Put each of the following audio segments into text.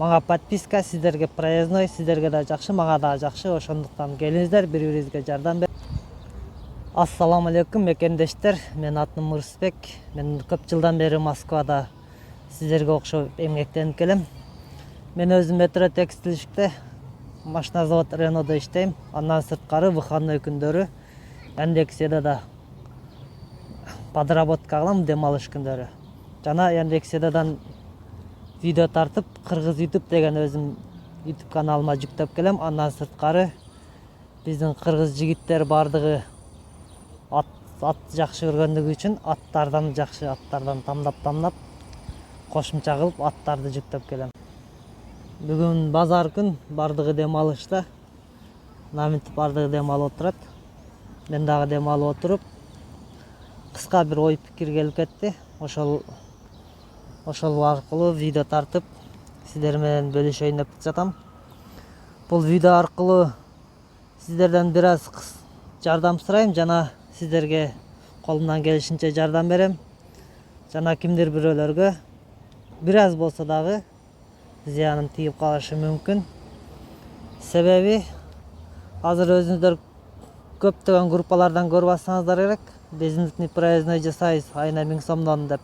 Мага подписка, сиздерге проездной, сиздерге да жакшы, мага да жакшы. Ошондуктан келиңиздер, бири-бирибизге жардам бер. Ассаламу алейкум мекендештер. Мен атым Мырысбек. Мен көп жылдан бери Москвада сиздерге окшоп эмгектенип келем. Мен өзүм метро текстилчикте машина завод Ренодо иштейм. Андан сырткары выходной күндөрү Яндекс.Седада подработка кылам, дем алыш күндөрү. Жана Яндекс.Седадан видео тартып, Кыргыз YouTube деген өзүм YouTube каналыма жүктөп келем. Андан сырткары биздин кыргыз жигиттер бардыгы ат жакшы көргөндүгү үчүн аттардан жакшы аттардан тамдап кошумча кылып аттарды жүктөп келем. Бүгүн базар күн, бардыгы дем алышта. Наминтип бардыгы дем алып отурат. Мен дагы дем алып отуруп, кыска бир ой пикир келип кетти. Ошол аркылуу видео тартып, сиздер менен бөлүшөйүн деп жатам. Бул видео аркылуу сиздерден бир аз жардам сурайм жана сиздерге колумдан келишинче жардам берем. Жана кимдир бирөөлөргө бир аз болсо дагы зыяным тийип калышы мүмкүн. Себеби азыр өзүңүздөр көптөгөн группалардан көрүп атсаңыздар керек. Безиндикни проездной жасайбыз айына 1000 сомдон деп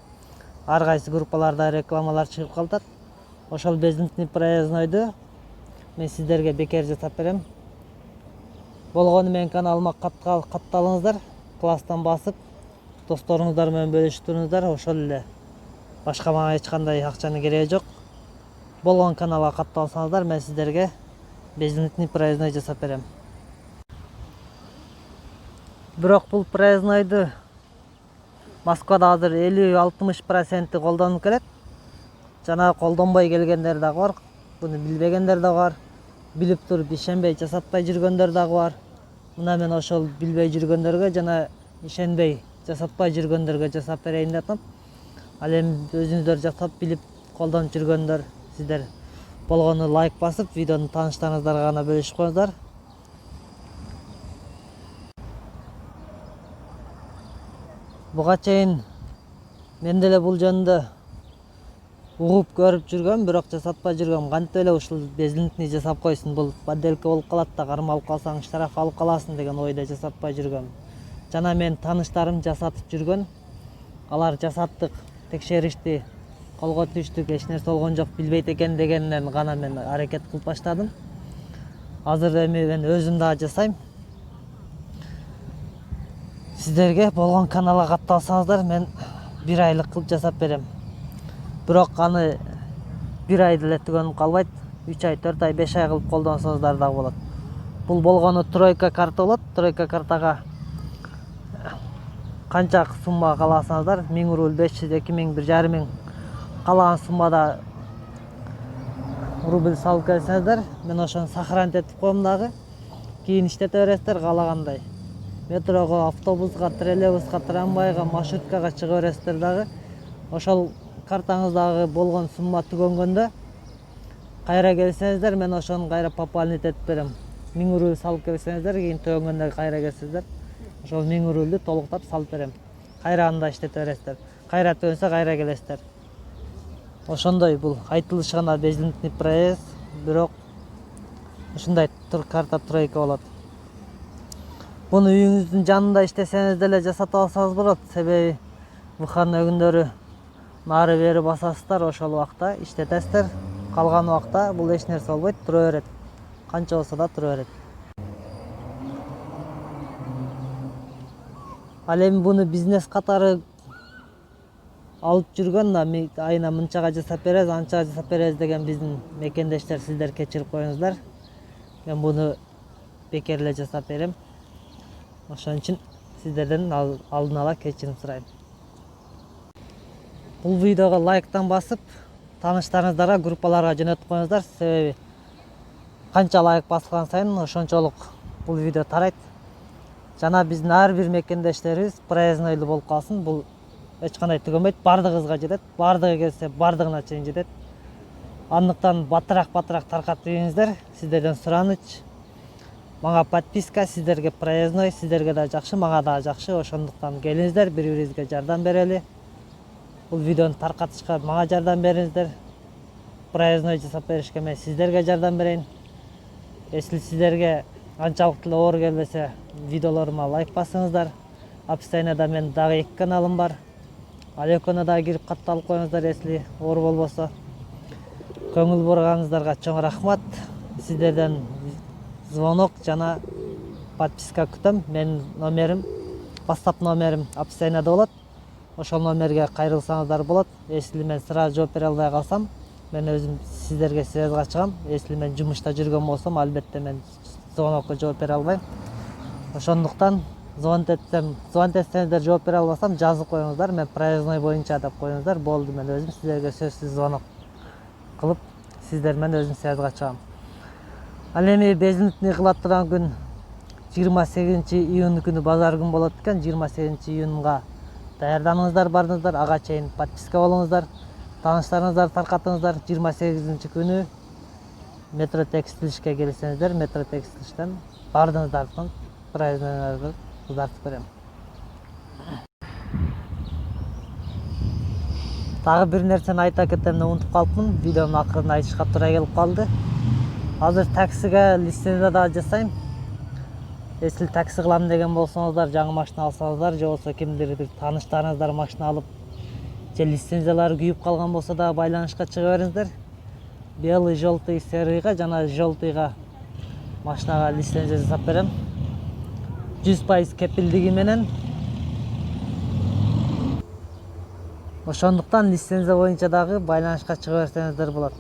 ар кайсы группаларда рекламалар чыгып калат. Ошол безиндикни проезднойду мен сиздерге бекер жасап берем. Болгону менин каналыма катталыңыздар, класстан басып, досторуңуздар менен бөлүшүп туруңуздар. Ошол эле. Башка мага эч кандай акчанын кереги жок. Болгон каналга катталсаңыздар, мен сиздерге безиндикни проездной жасап берем. Бирок бул проезднойду Москвада азыр 50-60% колдонуп келет. Жана колдонбой келгендер дагы бар. Буну билбегендер дагы бар. Билип туруп ишенбей жасатпай жүргөндөр дагы бар. Мына мен ошол билбей жүргөндөргө жана ишенбей жасатпай жүргөндөргө жасап берейин деп атам. Ал эми өзүңүздөр жасап билип колдонуп жүргөндөр сиздер болгону лайк басып, видеону тааныштарыңыздарга гана бөлүшүп коюңуздар. Буга чейин мен деле бул жөнүндө угуп көрүп жүргөм, бирок жасатпай жүргөм. Кантип эле ушул безиндикни жасап койсун, бул подделка болуп калат да, кармалып калсаң штраф алып каласың деген ойдо жасатпай жүргөм. Жана мен тааныштарым жасатып жүргөн. Алар жасаттык, текшеришти, колго түштүк, эч нерсе болгон жок, билбейт экен дегенден гана мен аракет кылып баштадым. Азыр эми мен өзүм дагы жасайм. Сиздерге болгон каналга катталсаңыздар, мен 1 айлык кылып жасап берем. Бирок аны 1 ай деле түгөнүп калбайт. 3 ай, 4 ай, 5 ай кылып колдонсоңуздар дагы болот. Бул болгону тройка карта болот. Тройка картага канча сумма кааласаңыздар, 1000 рубль, 500, 2000, 1500 каалаган суммада рубль салып келсеңиздер, мен ошону сохранить этип коем дагы. Кийин иштете бересиздер каалагандай. Метрого, автобуска, троллейбуска, трамвайга, маршруткага чыга бересиздер дагы. Ошол картаңыздагы болгон сумма түгөнгөндө кайра келсеңиздер, мен ошону кайра пополнить этип берем. 1000 рубль салып келсеңиздер, кийин түгөнгөндө кайра келсеңиздер, ошол 1000 рубльдү толуктап салып берем. Кайра анда иштете бересиздер. Кайра түгөнсө кайра келесиздер. Ошондой бул айтылышы гана безиндикни проезд, бирок ушундай карта тройка болот. Буну үйүңүздүн жанында иштесеңиз деле жасатып алсаңыз болот. Себеби выходной күндөрү нары бери басасыздар, ошол убакта иштетесиздер. Калган убакта бул эч нерсе болбойт, тура берет. Канча болсо да тура берет. Ал эми буну бизнес катары алып жүргөн, айына мынчага жасап беребиз, анчага жасап беребиз деген биздин мекендештер, сиздер кечирип коюңуздар. Мен буну бекер эле жасап берем. Ошон үчүн сиздерден алдын ала кечирим сурайм. Бул видеого лайктан басып, тааныштарыңыздарга, группаларга жөнөтүп коюңуздар. Себеби канча лайк басылган сайын ошончолук бул видео тарайт. Жана биздин ар бир мекендештерибиз проезднойлуу болуп калсын. Бул эч кандай түгөнбөйт, бардыгыбызга жетет. Бардыгы келсе, бардыгына чейин жетет. Андыктан батыраак таркатып бериңиздер. Сиздерден сураныч. Мага подписка, сиздерге проездной, сиздерге да жакшы, мага да жакшы. Ошондуктан келиңиздер, бири-бирибизге жардам берели. Бул видеону таркатышка мага жардам бериңиздер. проездной жасап беришке мен сиздерге жардам берейин. Если сиздерге анчалык эле оор келбесе, видеолорума лайк басыңыздар. Описаниеда мен дагы 2 каналым бар. Ал экөөнө дагы кирип катталып коюңуздар, если оор болбосо. Көңүл бурганыңыздарга чоң рахмат. Сиздерден звонок жана подписка күтөм. Менин номерим, WhatsApp номерим описаниеда болот. Ошол номерге кайрылсаңыздар болот. Если мен сразу жооп бере албай калсам, мен өзүм сиздерге связга чыгам. Если мен жумушта жүргөн болсом, албетте мен звонокко жооп бере албайм. Ошондуктан звонок этсеңиздер жооп бере албасам, жазып коюңуздар. Мен проездной боюнча деп коюңуздар. Болду, мен өзүм сиздерге сөзсүз звонок кылып, сиздер менен өзүм связга чыгам. Ал эми безинитни кылат турган күн 28-июнь күнү базар күн болот экен. 28-июнга даярданыңыздар, барыңыздар, ага чейин подписка болуңуздар, тааныштарыңыздарды таркатыңыздар. 28 күнү метро текстилишке келсеңиздер, метро текстилиштен бардыңыздар, проезднойлорду узартып берем. Дагы бир нерсени айта кетем деп унутуп калыпмын. Видеонун акырында айтышка туура келип калды. Азыр таксиге лицензия да жасайм. Если такси кылам деген болсоңуздар, жаңы машина алсаңыздар, же болбосо кимдир бир тааныштарыңыздар машина алып, же лицензиялары күйүп калган болсо да байланышка чыга бериңиздер. Белый, желтый, серыйга жана желтыйга машинага лицензия жасап берем. 100% кепилдиги менен. Ошондуктан лицензия боюнча дагы байланышка чыга берсеңиздер болот.